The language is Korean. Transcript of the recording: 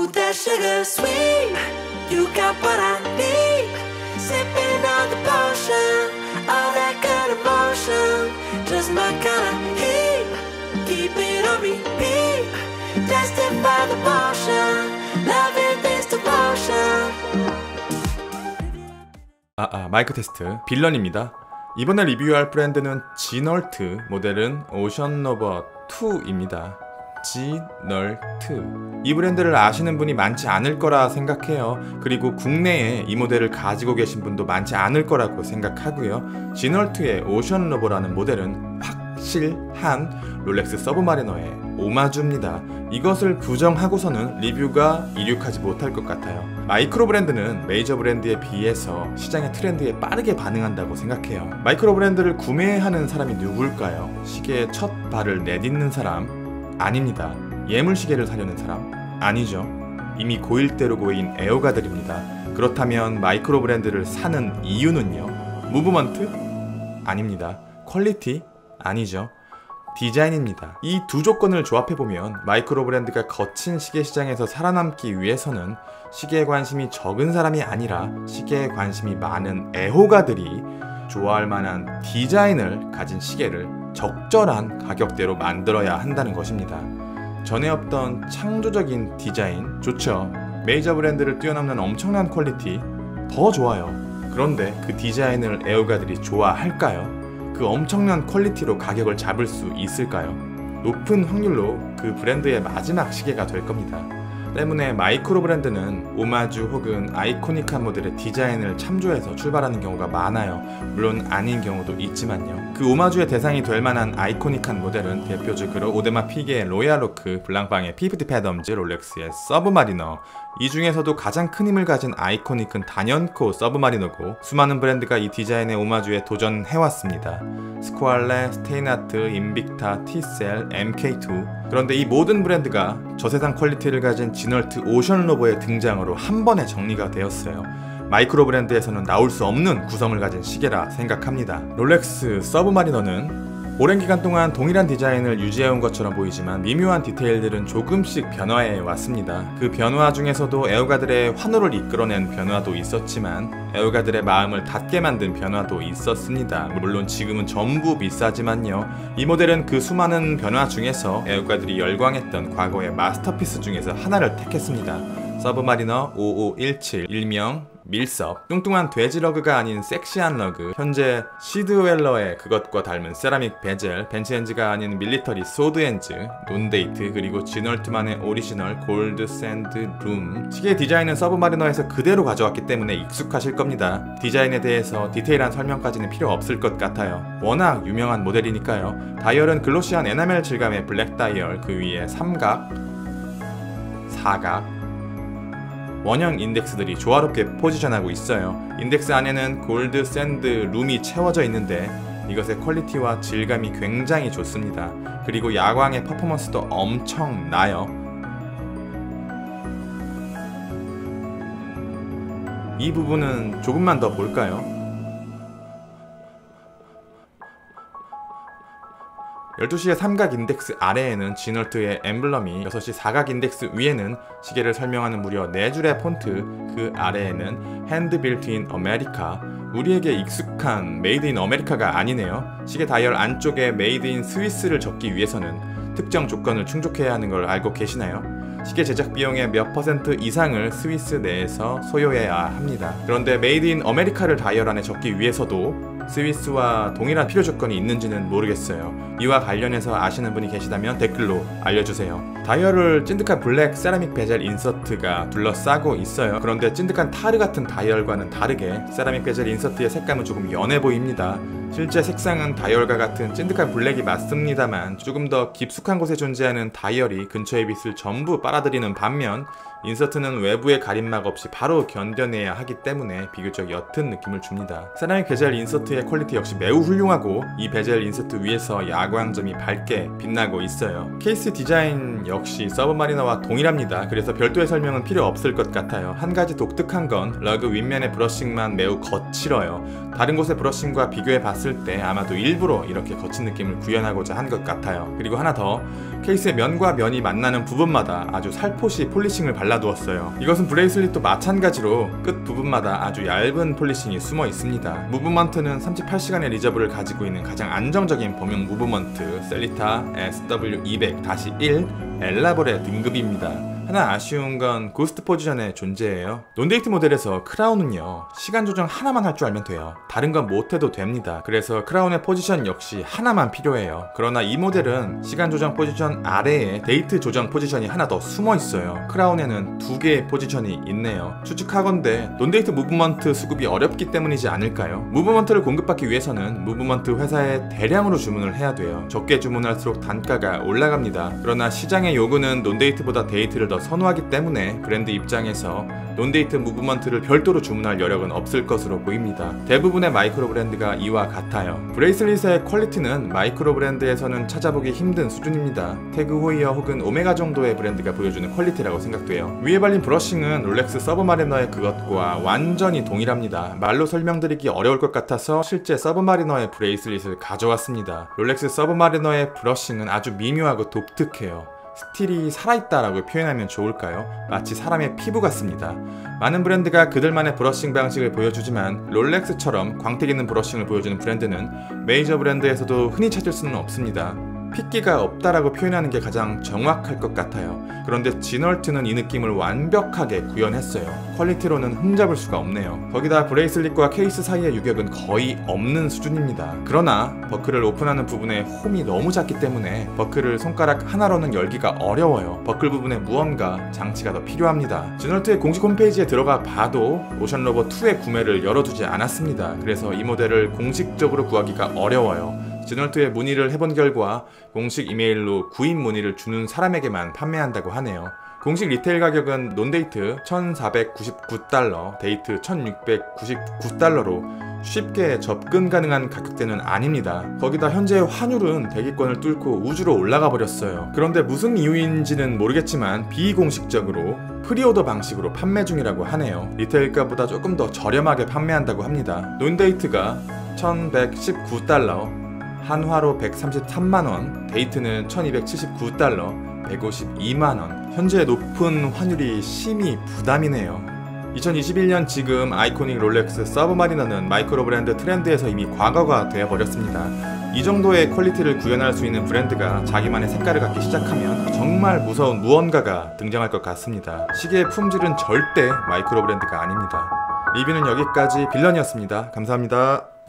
Ooh, that sugar sweet. You got what I need. Sipping on the potion, all that good emotion. Just my kind of heat. Keep it on repeat. Tested by the potion. Loving this devotion. 마이크 테스트. 빌런입니다. 이번에 리뷰할 브랜드는 지널트, 모델은 오션러버 2입니다. 지널트. 이 브랜드를 아시는 분이 많지 않을 거라 생각해요. 그리고 국내에 이 모델을 가지고 계신 분도 많지 않을 거라고 생각하고요. 지널트의 오션러버라는 모델은 확실한 롤렉스 서브마리너의 오마주입니다. 이것을 부정하고서는 리뷰가 이륙하지 못할 것 같아요. 마이크로 브랜드는 메이저 브랜드에 비해서 시장의 트렌드에 빠르게 반응한다고 생각해요. 마이크로 브랜드를 구매하는 사람이 누굴까요? 시계에 첫 발을 내딛는 사람? 아닙니다. 예물시계를 사려는 사람? 아니죠. 이미 고일대로 고인 애호가들입니다. 그렇다면 마이크로 브랜드를 사는 이유는요? 무브먼트? 아닙니다. 퀄리티? 아니죠. 디자인입니다. 이 두 조건을 조합해보면 마이크로 브랜드가 거친 시계 시장에서 살아남기 위해서는 시계에 관심이 적은 사람이 아니라 시계에 관심이 많은 애호가들이 좋아할 만한 디자인을 가진 시계를 적절한 가격대로 만들어야 한다는 것입니다. 전에 없던 창조적인 디자인 좋죠. 메이저 브랜드를 뛰어넘는 엄청난 퀄리티 더 좋아요. 그런데 그 디자인을 애호가들이 좋아할까요? 그 엄청난 퀄리티로 가격을 잡을 수 있을까요? 높은 확률로 그 브랜드의 마지막 시계가 될 겁니다. 때문에 마이크로 브랜드는 오마주 혹은 아이코닉한 모델의 디자인을 참조해서 출발하는 경우가 많아요. 물론 아닌 경우도 있지만요. 그 오마주의 대상이 될 만한 아이코닉한 모델은 대표적으로 오데마 피게의 로얄로크, 블랑방의 P50 패덤즈, 롤렉스의 서브마리너. 이 중에서도 가장 큰 힘을 가진 아이코닉은 단연코 서브마리너고 수많은 브랜드가 이 디자인의 오마주에 도전해왔습니다. 스코알레, 스테인아트, 인빅타, 티셀, MK2. 그런데 이 모든 브랜드가 저세상 퀄리티를 가진 지널트 오션러버의 등장으로 한 번에 정리가 되었어요. 마이크로 브랜드에서는 나올 수 없는 구성을 가진 시계라 생각합니다. 롤렉스 서브마리너는 오랜 기간 동안 동일한 디자인을 유지해온 것처럼 보이지만 미묘한 디테일들은 조금씩 변화해 왔습니다. 그 변화 중에서도 애호가들의 환호를 이끌어낸 변화도 있었지만 애호가들의 마음을 닫게 만든 변화도 있었습니다. 물론 지금은 전부 비싸지만요. 이 모델은 그 수많은 변화 중에서 애호가들이 열광했던 과거의 마스터피스 중에서 하나를 택했습니다. 서브마리너 5517, 일명 밀섭. 뚱뚱한 돼지 러그가 아닌 섹시한 러그. 현재 시드웰러의 그것과 닮은 세라믹 베젤, 벤츠엔즈가 아닌 밀리터리 소드엔즈, 논데이트, 그리고 지널트만의 오리지널 골드 샌드 룸. 시계 디자인은 서브마리너에서 그대로 가져왔기 때문에 익숙하실 겁니다. 디자인에 대해서 디테일한 설명까지는 필요 없을 것 같아요. 워낙 유명한 모델이니까요. 다이얼은 글로시한 에나멜 질감의 블랙 다이얼, 그 위에 삼각, 사각, 원형 인덱스들이 조화롭게 포지션하고 있어요. 인덱스 안에는 골드 샌드 룸이 채워져 있는데 이것의 퀄리티와 질감이 굉장히 좋습니다. 그리고 야광의 퍼포먼스도 엄청나요. 이 부분은 조금만 더 볼까요? 12시의 삼각 인덱스 아래에는 지널트의 엠블럼이, 6시 사각 인덱스 위에는 시계를 설명하는 무려 4줄의 폰트, 그 아래에는 핸드 빌트 인 아메리카. 우리에게 익숙한 메이드 인 아메리카가 아니네요. 시계 다이얼 안쪽에 메이드 인 스위스를 적기 위해서는 특정 조건을 충족해야 하는 걸 알고 계시나요? 시계 제작 비용의 몇 퍼센트 이상을 스위스 내에서 소요해야 합니다. 그런데 메이드 인 아메리카를 다이얼 안에 적기 위해서도 스위스와 동일한 필요 조건이 있는지는 모르겠어요. 이와 관련해서 아시는 분이 계시다면 댓글로 알려주세요. 다이얼을 찐득한 블랙 세라믹 베젤 인서트가 둘러싸고 있어요. 그런데 찐득한 타르 같은 다이얼과는 다르게 세라믹 베젤 인서트의 색감은 조금 연해 보입니다. 실제 색상은 다이얼과 같은 찐득한 블랙이 맞습니다만 조금 더 깊숙한 곳에 존재하는 다이얼이 근처의 빛을 전부 빨아들이는 반면 인서트는 외부의 가림막 없이 바로 견뎌내야 하기 때문에 비교적 옅은 느낌을 줍니다. 세라믹 베젤 인서트의 퀄리티 역시 매우 훌륭하고 이 베젤 인서트 위에서 야광점이 밝게 빛나고 있어요. 케이스 디자인 역시 서브마리너와 동일합니다. 그래서 별도의 설명은 필요 없을 것 같아요. 한 가지 독특한 건 러그 윗면의 브러싱만 매우 거칠어요. 다른 곳의 브러싱과 비교해 봤을 봤을 때 아마도 일부러 이렇게 거친 느낌을 구현하고자 한 것 같아요. 그리고 하나 더, 케이스의 면과 면이 만나는 부분마다 아주 살포시 폴리싱을 발라두었어요. 이것은 브레이슬릿도 마찬가지로 끝 부분마다 아주 얇은 폴리싱이 숨어 있습니다. 무브먼트는 38시간의 리저브를 가지고 있는 가장 안정적인 범용 무브먼트 셀리타 SW200-1 엘라보레 등급입니다. 하나 아쉬운 건 고스트 포지션의 존재예요. 논데이트 모델에서 크라운은요, 시간 조정 하나만 할 줄 알면 돼요. 다른 건 못해도 됩니다. 그래서 크라운의 포지션 역시 하나만 필요해요. 그러나 이 모델은 시간 조정 포지션 아래에 데이트 조정 포지션이 하나 더 숨어 있어요. 크라운에는 두 개의 포지션이 있네요. 추측하건대 논데이트 무브먼트 수급이 어렵기 때문이지 않을까요? 무브먼트를 공급받기 위해서는 무브먼트 회사에 대량으로 주문을 해야 돼요. 적게 주문할수록 단가가 올라갑니다. 그러나 시장의 요구는 논데이트보다 데이트를 더 선호하기 때문에 브랜드 입장에서 논데이트 무브먼트를 별도로 주문할 여력은 없을 것으로 보입니다. 대부분의 마이크로 브랜드가 이와 같아요. 브레이슬릿의 퀄리티는 마이크로 브랜드에서는 찾아보기 힘든 수준입니다. 태그 호이어 혹은 오메가 정도의 브랜드가 보여주는 퀄리티라고 생각돼요. 위에 발린 브러싱은 롤렉스 서브마리너의 그것과 완전히 동일합니다. 말로 설명드리기 어려울 것 같아서 실제 서브마리너의 브레이슬릿을 가져왔습니다. 롤렉스 서브마리너의 브러싱은 아주 미묘하고 독특해요. 스틸이 살아있다라고 표현하면 좋을까요? 마치 사람의 피부 같습니다. 많은 브랜드가 그들만의 브러싱 방식을 보여주지만 롤렉스처럼 광택 있는 브러싱을 보여주는 브랜드는 메이저 브랜드에서도 흔히 찾을 수는 없습니다. 핏기가 없다라고 표현하는 게 가장 정확할 것 같아요. 그런데 지널트는 이 느낌을 완벽하게 구현했어요. 퀄리티로는 흠잡을 수가 없네요. 거기다 브레이슬릿과 케이스 사이의 유격은 거의 없는 수준입니다. 그러나 버클을 오픈하는 부분에 홈이 너무 작기 때문에 버클을 손가락 하나로는 열기가 어려워요. 버클 부분에 무언가 장치가 더 필요합니다. 지널트의 공식 홈페이지에 들어가 봐도 오션로버2의 구매를 열어두지 않았습니다. 그래서 이 모델을 공식적으로 구하기가 어려워요. 지널트에 문의를 해본 결과 공식 이메일로 구입 문의를 주는 사람에게만 판매한다고 하네요. 공식 리테일 가격은 논데이트 1,499달러, 데이트 1,699달러로 쉽게 접근 가능한 가격대는 아닙니다. 거기다 현재 환율은 대기권을 뚫고 우주로 올라가 버렸어요. 그런데 무슨 이유인지는 모르겠지만 비공식적으로 프리오더 방식으로 판매 중이라고 하네요. 리테일가보다 조금 더 저렴하게 판매한다고 합니다. 논데이트가 1,119달러, 한화로 133만원, 데이트는 1279달러, 152만원. 현재 높은 환율이 심히 부담이네요. 2021년 지금 아이코닉 롤렉스 서브마리너는 마이크로 브랜드 트렌드에서 이미 과거가 되어버렸습니다. 이 정도의 퀄리티를 구현할 수 있는 브랜드가 자기만의 색깔을 갖기 시작하면 정말 무서운 무언가가 등장할 것 같습니다. 시계의 품질은 절대 마이크로 브랜드가 아닙니다. 리뷰는 여기까지. 빌런이었습니다. 감사합니다.